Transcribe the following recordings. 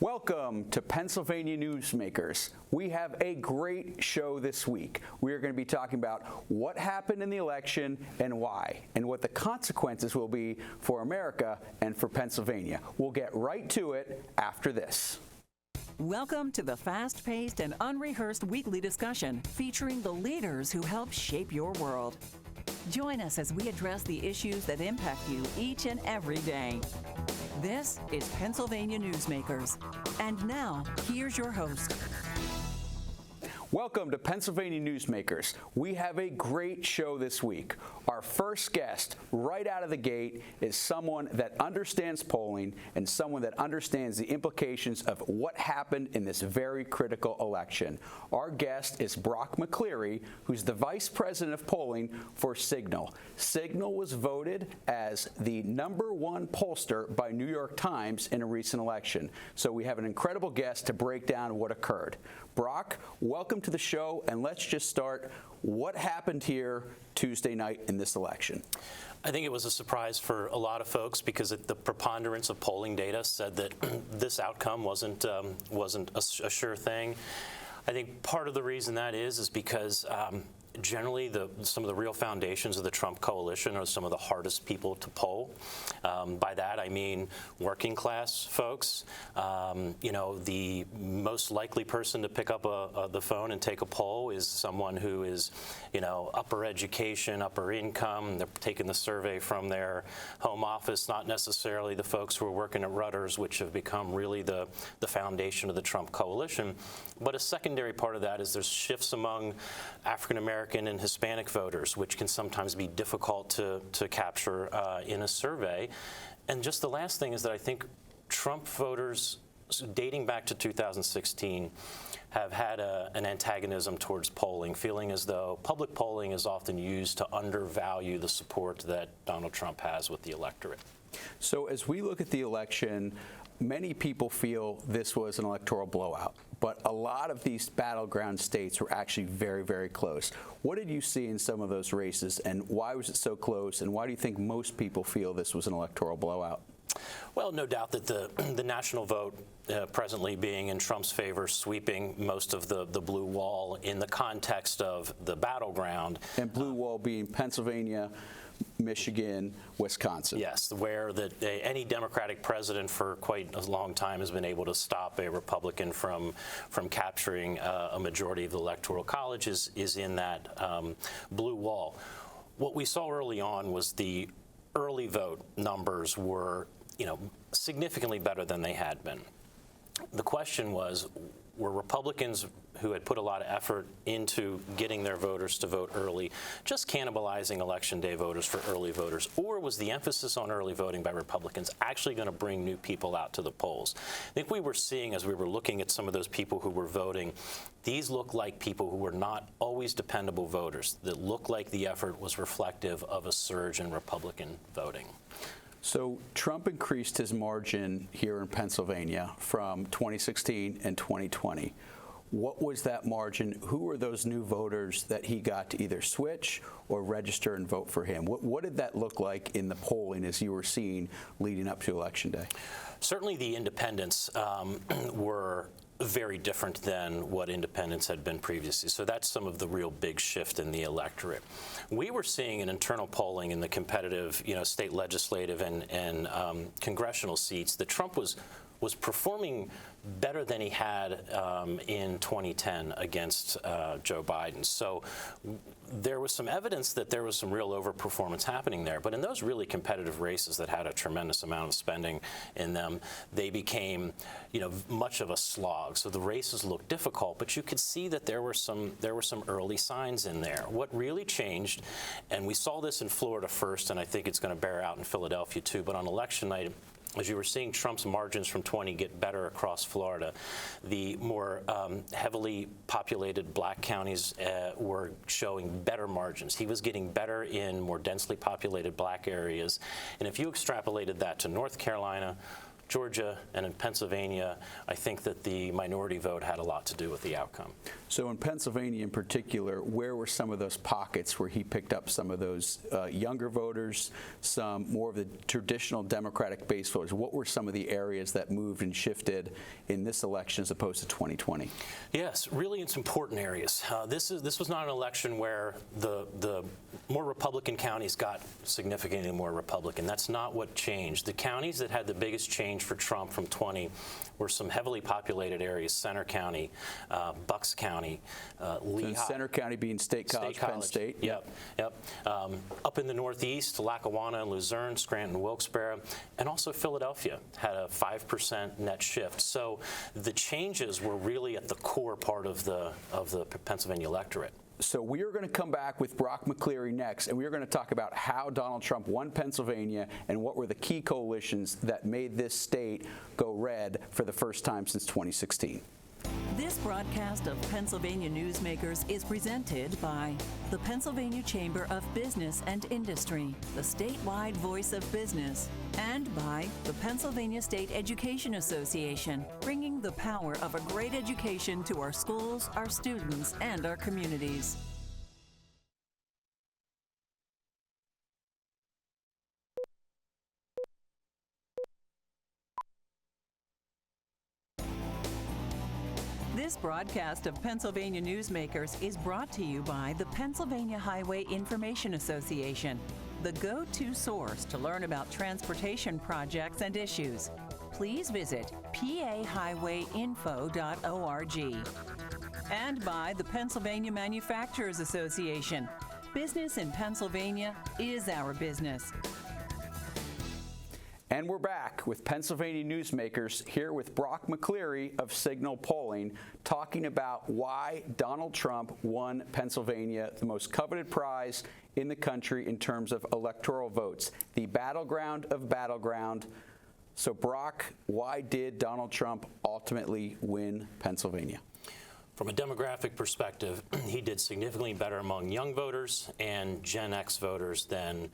Welcome to Pennsylvania Newsmakers. We have a great show this week. We are going to be talking about what happened in the election and why, and what the consequences will be for America and for Pennsylvania. We'll get right to it after this. Welcome to the fast-paced and unrehearsed weekly discussion featuring the leaders who help shape your world. Join us as we address the issues that impact you each and every day. This is Pennsylvania Newsmakers. And now, here's your host. Welcome to Pennsylvania Newsmakers. We have a great show this week. Our first guest, right out of the gate, is someone that understands polling and someone that understands the implications of what happened in this very critical election. Our guest is Brock McCleary, who's the Vice President of Polling for Cygnal. Cygnal was voted as the #1 pollster by New York Times in a recent election. So we have an incredible guest to break down what occurred. Brock, welcome to the show, and let's just start. What happened here Tuesday night in this election? I think it was a surprise for a lot of folks because the preponderance of polling data said that this outcome wasn't a sure thing. I think part of the reason that is because generally some of the real foundations of the Trump coalition are some of the hardest people to poll. By that I mean working class folks. The most likely person to pick up the phone and take a poll is someone who is, upper education, upper income. They're taking the survey from their home office, not necessarily the folks who are working at Reuters, which have become really the foundation of the Trump coalition. But a secondary part of that is there's shifts among African American and Hispanic voters, which can sometimes be difficult to capture in a survey. And just the last thing is that I think Trump voters, dating back to 2016, have had an antagonism towards polling, feeling as though public polling is often used to undervalue the support that Donald Trump has with the electorate. So as we look at the election, many people feel this was an electoral blowout, but a lot of these battleground states were actually very, very close. What did you see in some of those races, and why was it so close, and why do you think most people feel this was an electoral blowout? Well, no doubt that the national vote presently being in Trump's favor, sweeping most of the blue wall in the context of the battleground. And blue wall being Pennsylvania, Michigan, Wisconsin. Yes, where any Democratic president for quite a long time has been able to stop a Republican from capturing a majority of the Electoral College is in that blue wall. What we saw early on was the early vote numbers were, significantly better than they had been. The question was, were Republicans who had put a lot of effort into getting their voters to vote early just cannibalizing Election Day voters for early voters, or was the emphasis on early voting by Republicans actually going to bring new people out to the polls? I think we were seeing, as we were looking at some of those people who were voting, these look like people who were not always dependable voters, that looked like the effort was reflective of a surge in Republican voting. So Trump increased his margin here in Pennsylvania from 2016 and 2020. What was that margin? Who were those new voters that he got to either switch or register and vote for him? What did that look like in the polling as you were seeing leading up to Election Day? Certainly the independents were very different than what independents had been previously. So that's some of the real big shift in the electorate. We were seeing in internal polling in the competitive, state legislative and congressional seats that Trump was performing better than he had in 2010 against Joe Biden. So there was some evidence that there was some real overperformance happening there. But in those really competitive races that had a tremendous amount of spending in them, they became, much of a slog. So the races looked difficult, but you could see that there were some early signs in there. What really changed, and we saw this in Florida first, and I think it's going to bear out in Philadelphia too, but on election night, as you were seeing Trump's margins from 20 get better across Florida, the more heavily populated black counties were showing better margins. He was getting better in more densely populated black areas. And if you extrapolated that to North Carolina, Georgia and in Pennsylvania, I think that the minority vote had a lot to do with the outcome. So in Pennsylvania in particular, where were some of those pockets where he picked up some of those younger voters, some more of the traditional Democratic base voters? What were some of the areas that moved and shifted in this election as opposed to 2020? Yes, really it's important areas. This was not an election where the more Republican counties got significantly more Republican. That's not what changed. The counties that had the biggest change for Trump from 20 were some heavily populated areas: Center County, Bucks County, Lehigh. So Center County being State College, Penn State. Yep. Up in the Northeast, Lackawanna and Luzerne, Scranton, Wilkes-Barre, and also Philadelphia had a 5% net shift. So the changes were really at the core part of the Pennsylvania electorate. So we are going to come back with Brock McCleary next, and we are going to talk about how Donald Trump won Pennsylvania and what were the key coalitions that made this state go red for the first time since 2016. This broadcast of Pennsylvania Newsmakers is presented by the Pennsylvania Chamber of Business and Industry, the statewide voice of business, and by the Pennsylvania State Education Association, bringing the power of a great education to our schools, our students, and our communities. This broadcast of Pennsylvania Newsmakers is brought to you by the Pennsylvania Highway Information Association, the go-to source to learn about transportation projects and issues. Please visit pahighwayinfo.org. And by the Pennsylvania Manufacturers Association. Business in Pennsylvania is our business. And we're back with Pennsylvania Newsmakers here with Brock McCleary of Cygnal Polling, talking about why Donald Trump won Pennsylvania, the most coveted prize in the country in terms of electoral votes, the battleground of battleground. So, Brock, why did Donald Trump ultimately win Pennsylvania? From a demographic perspective, he did significantly better among young voters and Gen X voters than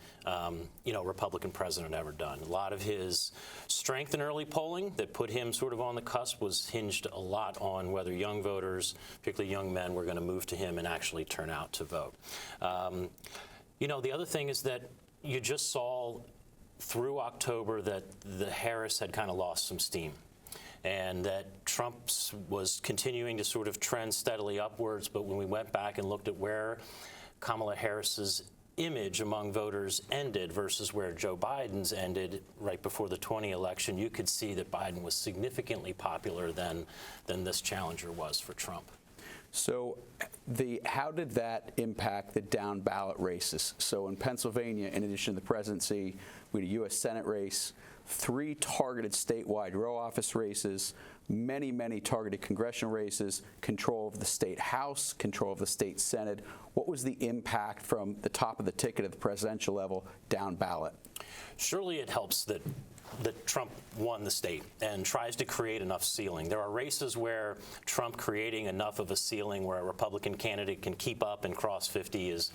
Republican president ever done. A lot of his strength in early polling that put him sort of on the cusp was hinged a lot on whether young voters, particularly young men, were going to move to him and actually turn out to vote. The other thing is that you just saw through October that the Harris had kind of lost some steam, and that Trump was continuing to sort of trend steadily upwards. But when we went back and looked at where Kamala Harris's image among voters ended versus where Joe Biden's ended right before the 20 election, you could see that Biden was significantly popular than this challenger was for Trump. So how did that impact the down ballot races? So in Pennsylvania, in addition to the presidency, we had a U.S. Senate race, 3 targeted statewide row office races, many targeted congressional races, control of the state House, control of the state Senate. What was the impact from the top of the ticket at the presidential level down ballot? Surely it helps that Trump won the state and tries to create enough ceiling. There are races where Trump creating enough of a ceiling where a Republican candidate can keep up and cross 50 is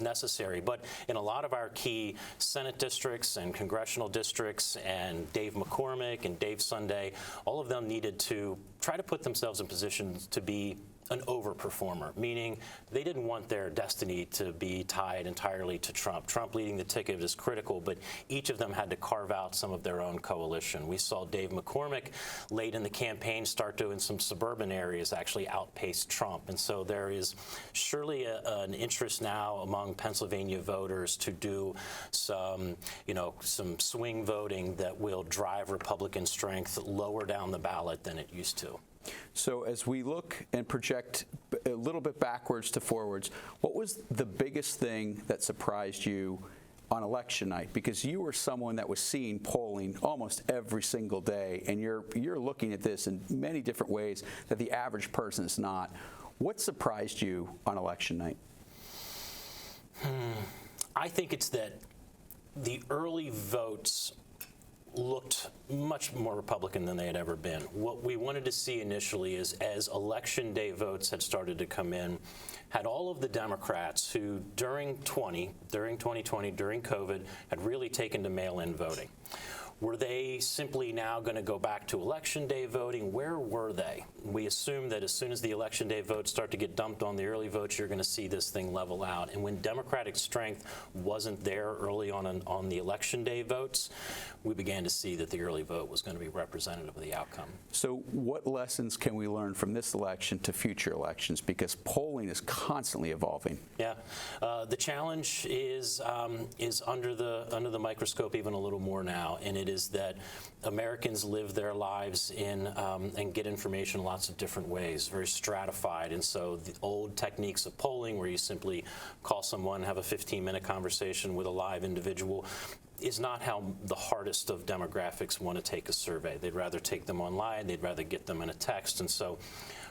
necessary. But in a lot of our key Senate districts and congressional districts, and Dave McCormick and Dave Sunday, all of them needed to try to put themselves in positions to be an overperformer, meaning they didn't want their destiny to be tied entirely to Trump. Trump leading the ticket is critical, but each of them had to carve out some of their own coalition. We saw Dave McCormick late in the campaign start to, in some suburban areas, actually outpace Trump. And so there is surely an interest now among Pennsylvania voters to do some swing voting that will drive Republican strength lower down the ballot than it used to. So as we look and project a little bit backwards to forwards, what was the biggest thing that surprised you on election night? Because you were someone that was seeing polling almost every single day, and you're looking at this in many different ways that the average person is not. What surprised you on election night? I think it's that the early votes looked much more Republican than they had ever been. What we wanted to see initially is, as election day votes had started to come in, had all of the Democrats who during 2020, during COVID, had really taken to mail-in voting. Were they simply now going to go back to Election Day voting? Where were they? We assume that as soon as the Election Day votes start to get dumped on the early votes, you're going to see this thing level out. And when Democratic strength wasn't there early on the Election Day votes, we began to see that the early vote was going to be representative of the outcome. So what lessons can we learn from this election to future elections? Because polling is constantly evolving. Yeah, the challenge is under the microscope even a little more now, and it is that Americans live their lives in and get information in lots of different ways, very stratified. And so the old techniques of polling, where you simply call someone, have a 15-minute conversation with a live individual, is not how the hardest of demographics want to take a survey. They'd rather take them online. They'd rather get them in a text. And so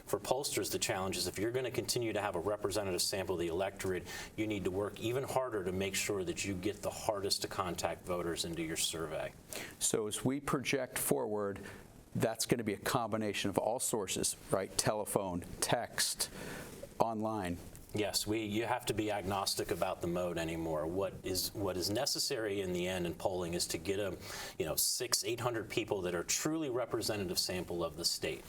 for pollsters, the challenge is if you're going to continue to have a representative sample of the electorate, you need to work even harder to make sure that you get the hardest to contact voters into your survey. So as we project forward, that's going to be a combination of all sources, right? Telephone, text, online. Yes, you have to be agnostic about the mode anymore. What is necessary in the end in polling is to get 600-800 people that are truly representative sample of the state.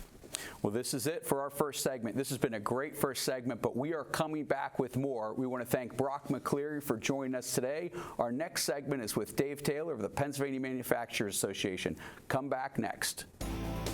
Well, this is it for our first segment. This has been a great first segment, but we are coming back with more. We want to thank Brock McCleary for joining us today. Our next segment is with Dave Taylor of the Pennsylvania Manufacturers Association. Come back next.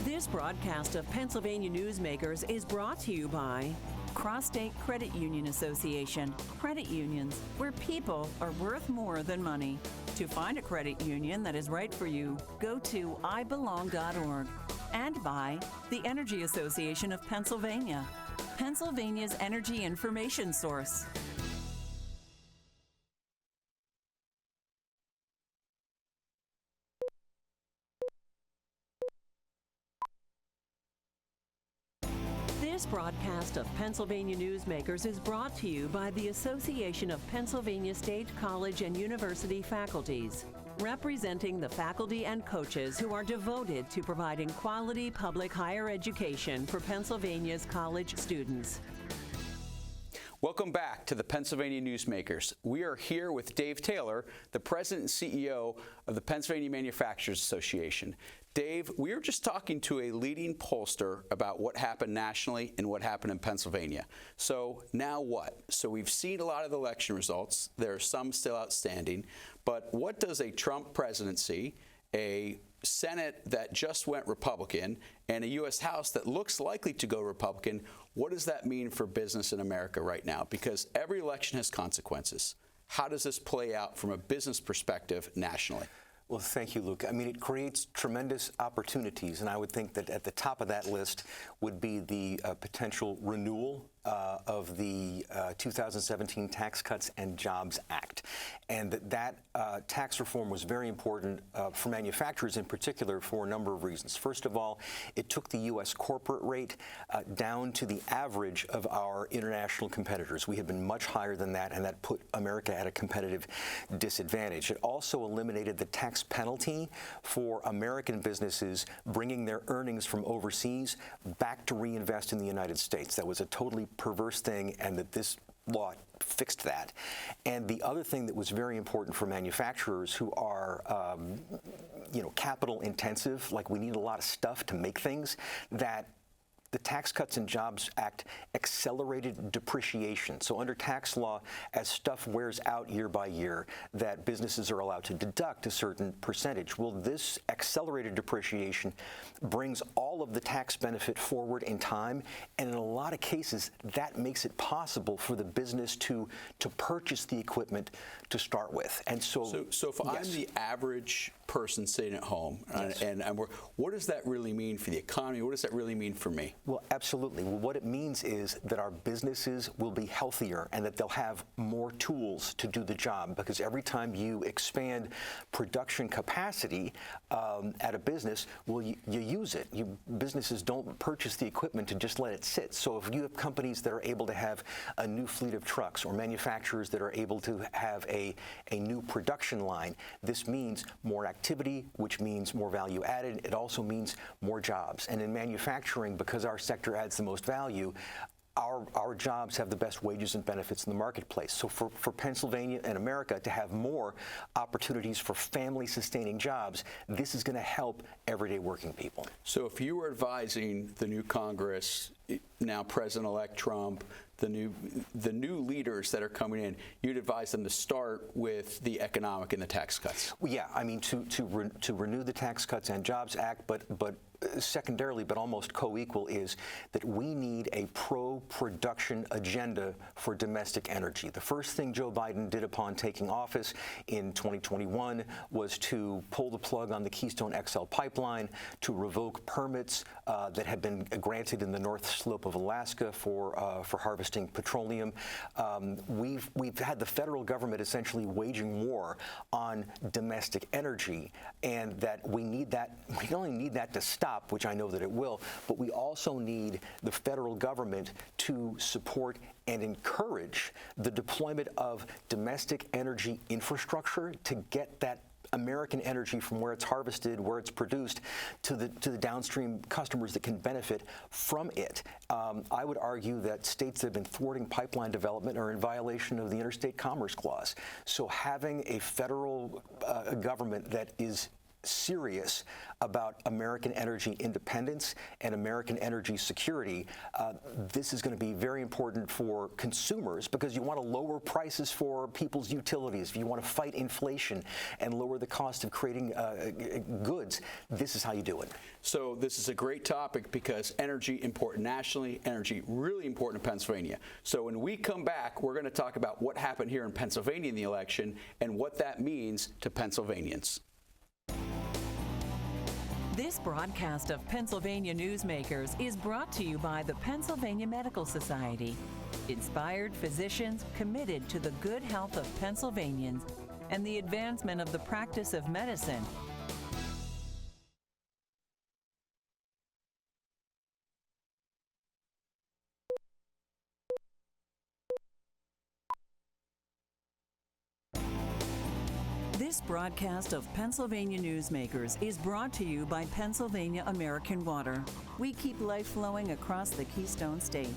This broadcast of Pennsylvania Newsmakers is brought to you by Cross-State Credit Union Association. Credit unions, where people are worth more than money. To find a credit union that is right for you, go to ibelong.org. And by the Energy Association of Pennsylvania, Pennsylvania's energy information source. This broadcast of Pennsylvania Newsmakers is brought to you by the Association of Pennsylvania State College and University Faculties, representing the faculty and coaches who are devoted to providing quality public higher education for Pennsylvania's college students. Welcome back to the Pennsylvania Newsmakers. We are here with Dave Taylor, the President and CEO of the Pennsylvania Manufacturers Association. Dave, we were just talking to a leading pollster about what happened nationally and what happened in Pennsylvania. So now what? So we've seen a lot of the election results. There are some still outstanding. But what does a Trump presidency, a Senate that just went Republican, and a U.S. House that looks likely to go Republican, what does that mean for business in America right now? Because every election has consequences. How does this play out from a business perspective nationally? Well, thank you, Luke. I mean, it creates tremendous opportunities, and I would think that at the top of that list would be the potential renewal of the 2017 Tax Cuts and Jobs Act. And that tax reform was very important for manufacturers in particular for a number of reasons. First of all, it took the U.S. corporate rate down to the average of our international competitors. We had been much higher than that, and that put America at a competitive disadvantage. It also eliminated the tax penalty for American businesses bringing their earnings from overseas back to reinvest in the United States. That was a totally perverse thing, and that this law fixed that. And the other thing that was very important for manufacturers who are, capital intensive, like we need a lot of stuff to make things, that the Tax Cuts and Jobs Act accelerated depreciation. So under tax law, as stuff wears out year by year, that businesses are allowed to deduct a certain percentage. Well, this accelerated depreciation brings all of the tax benefit forward in time, and in a lot of cases, that makes it possible for the business to purchase the equipment to start with. And so if yes. I'm the average person sitting at home, yes. and what does that really mean for the economy? What does that really mean for me? Well, absolutely. Well, what it means is that our businesses will be healthier and that they'll have more tools to do the job, because every time you expand production capacity at a business, well, you use it. Businesses don't purchase the equipment to just let it sit. So if you have companies that are able to have a new fleet of trucks, or manufacturers that are able to have a new production line, this means more activity, which means more value added. It also means more jobs. And in manufacturing, because our sector adds the most value, our jobs have the best wages and benefits in the marketplace. So for Pennsylvania and America to have more opportunities for family-sustaining jobs, this is going to help everyday working people. So if you were advising the new Congress, now President-elect Trump, the new leaders that are coming in, you'd advise them to start with the economic and the tax cuts. Well, yeah, I mean to renew the Tax Cuts and Jobs Act, but secondarily, but almost co-equal, is that we need a pro-production agenda for domestic energy. The first thing Joe Biden did upon taking office in 2021 was to pull the plug on the Keystone XL pipeline, to revoke permits that had been granted in the North Slope of Alaska for harvesting petroleum. We've had the federal government essentially waging war on domestic energy, and that we need that. We not only need that to stop, which I know that it will, but we also need the federal government to support and encourage the deployment of domestic energy infrastructure to get that American energy from where it's harvested, where it's produced, to the downstream customers that can benefit from it. I would argue that states that have been thwarting pipeline development are in violation of the Interstate Commerce Clause. So having a federal government that is serious about American energy independence and American energy security, this is going to be very important for consumers, because you want to lower prices for people's utilities. If you want to fight inflation and lower the cost of creating goods, this is how you do it. So this is a great topic, because energy important nationally, energy really important in Pennsylvania. So when we come back, we're going to talk about what happened here in Pennsylvania in the election and what that means to Pennsylvanians. This broadcast of Pennsylvania Newsmakers is brought to you by the Pennsylvania Medical Society. Inspired physicians committed to the good health of Pennsylvanians and the advancement of the practice of medicine. This broadcast of Pennsylvania Newsmakers is brought to you by Pennsylvania American Water. We keep life flowing across the Keystone State.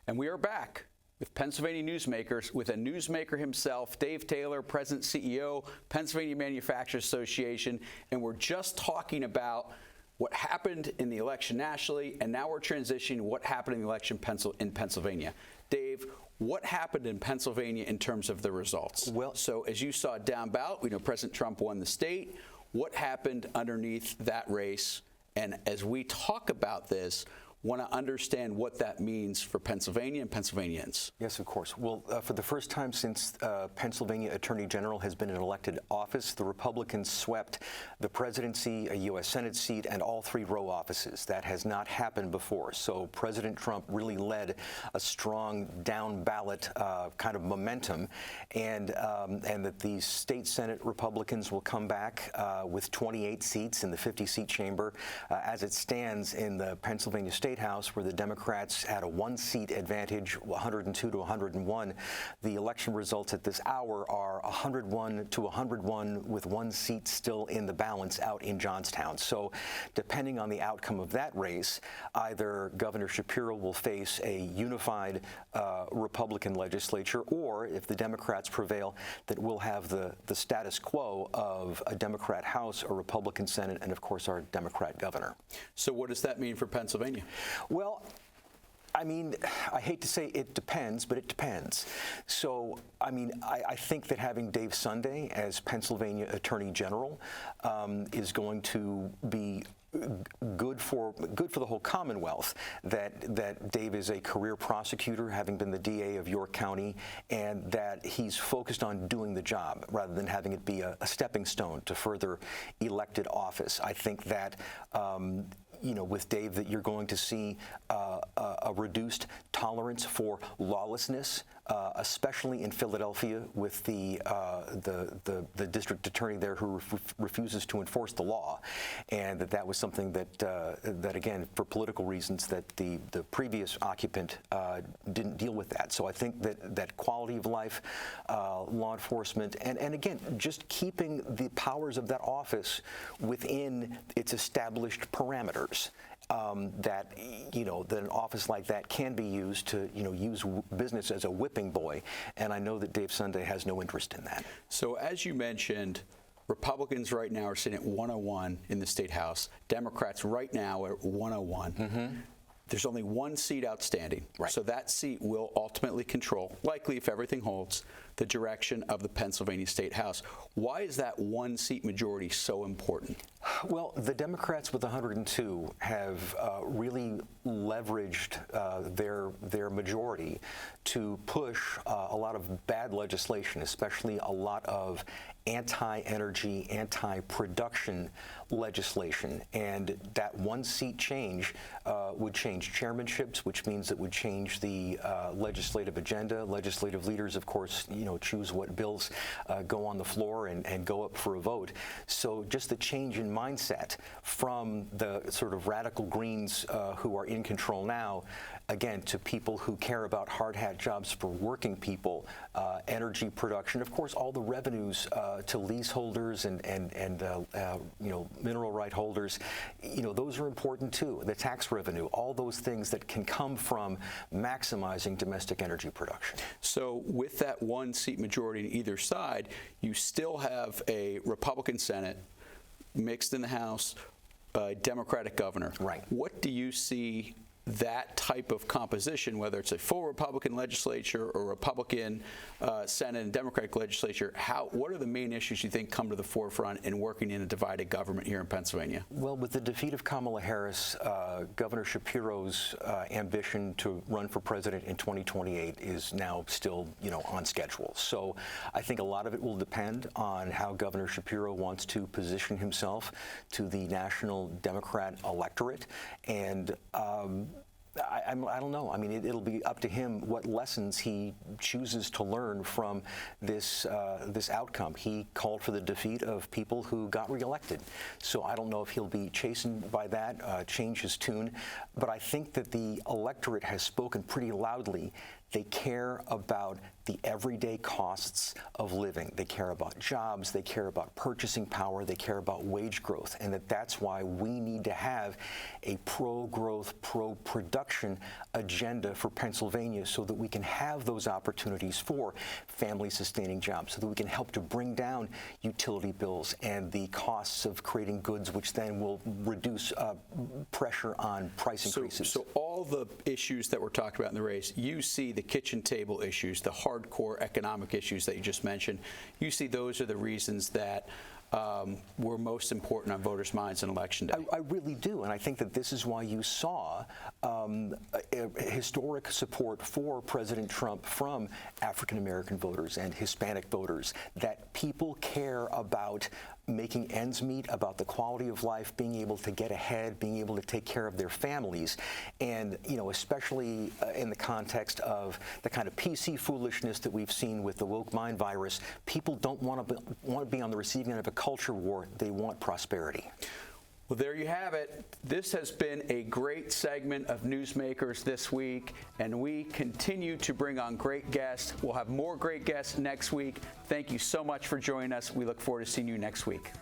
And we are back with Pennsylvania Newsmakers, with a newsmaker himself, Dave Taylor, President CEO, Pennsylvania Manufacturers Association. And we're just talking about what happened in the election nationally, and now we're transitioning to what happened in the election in Pennsylvania. Dave, what happened in Pennsylvania in terms of the results? Well, so as you saw down ballot, we know President Trump won the state. What happened underneath that race? And as we talk about this, want to understand what that means for Pennsylvania and Pennsylvanians. Yes, of course. Well, for the first time since Pennsylvania Attorney General has been in elected office, the Republicans swept the presidency, a U.S. Senate seat, and all 3 row offices. That has not happened before. So President Trump really led a strong down ballot kind of momentum, and that the state Senate Republicans will come back with 28 seats in the 50-seat chamber. As it stands in the Pennsylvania State House, where the Democrats had a 1-seat advantage, 102 to 101. The election results at this hour are 101 to 101, with 1 seat still in the balance out in Johnstown. So depending on the outcome of that race, either Governor Shapiro will face a unified Republican legislature, or if the Democrats prevail, that we'll have the status quo of a Democrat House, a Republican Senate, and of course our Democrat governor. So what does that mean for Pennsylvania? Well, I mean, I hate to say it depends, but it depends. So, I mean, I think that having Dave Sunday as Pennsylvania Attorney General is going to be good for the whole Commonwealth. That Dave is a career prosecutor, having been the DA of York County, and that he's focused on doing the job rather than having it be a stepping stone to further elected office. I think that with Dave, that you're going to see a reduced tolerance for lawlessness especially in Philadelphia with the district attorney there who refuses to enforce the law, and that was something that again, for political reasons, that the previous occupant didn't deal with that. So I think that quality of life, law enforcement, and again, just keeping the powers of that office within its established parameters. That an office like that can be used to use business as a whipping boy, and I know that Dave Sunday has no interest in that. So as you mentioned, Republicans right now are sitting at 101 in the State House. Democrats right now are at 101. Mm-hmm. There's only one seat outstanding. Right. So that seat will ultimately control, likely if everything holds, the direction of the Pennsylvania State House. Why is that one seat majority so important? Well, the Democrats with 102 have really leveraged their majority to push a lot of bad legislation, especially a lot of anti-energy, anti-production legislation. And that one seat change would change chairmanships, which means it would change the legislative agenda. Legislative leaders, of course, choose what bills go on the floor and go up for a vote. So just the change in mindset from the sort of radical Greens who are in control now, again, to people who care about hard hat jobs for working people, energy production, of course, all the revenues to leaseholders and mineral right holders, those are important too. The tax revenue, all those things that can come from maximizing domestic energy production. So with that one seat majority on either side, you still have a Republican Senate mixed in the House, a Democratic governor. Right. What do you see that type of composition, whether it's a full Republican legislature or Republican Senate and Democratic legislature, what are the main issues you think come to the forefront in working in a divided government here in Pennsylvania? Well, with the defeat of Kamala Harris, Governor Shapiro's ambition to run for president in 2028 is now still, on schedule. So I think a lot of it will depend on how Governor Shapiro wants to position himself to the national Democrat electorate, and I don't know. I mean, it'll be up to him what lessons he chooses to learn from this outcome. He called for the defeat of people who got reelected. So I don't know if he'll be chastened by that, change his tune. But I think that the electorate has spoken pretty loudly. They care about the everyday costs of living. They care about jobs. They care about purchasing power. They care about wage growth. And that's why we need to have a pro-growth, pro-production agenda for Pennsylvania so that we can have those opportunities for family-sustaining jobs, so that we can help to bring down utility bills and the costs of creating goods, which then will reduce pressure on price increases. So all the issues that we're talking about in the race, you see the kitchen table issues, the hardcore economic issues that you just mentioned, you see those are the reasons that were most important on voters' minds on Election Day. I really do, and I think that this is why you saw historic support for President Trump from African-American voters and Hispanic voters, that people care about making ends meet, about the quality of life, being able to get ahead, being able to take care of their families, and especially in the context of the kind of PC foolishness that we've seen with the woke mind virus, people don't want to be on the receiving end of a culture war. They want prosperity. Well, there you have it. This has been a great segment of Newsmakers this week, and we continue to bring on great guests. We'll have more great guests next week. Thank you so much for joining us. We look forward to seeing you next week.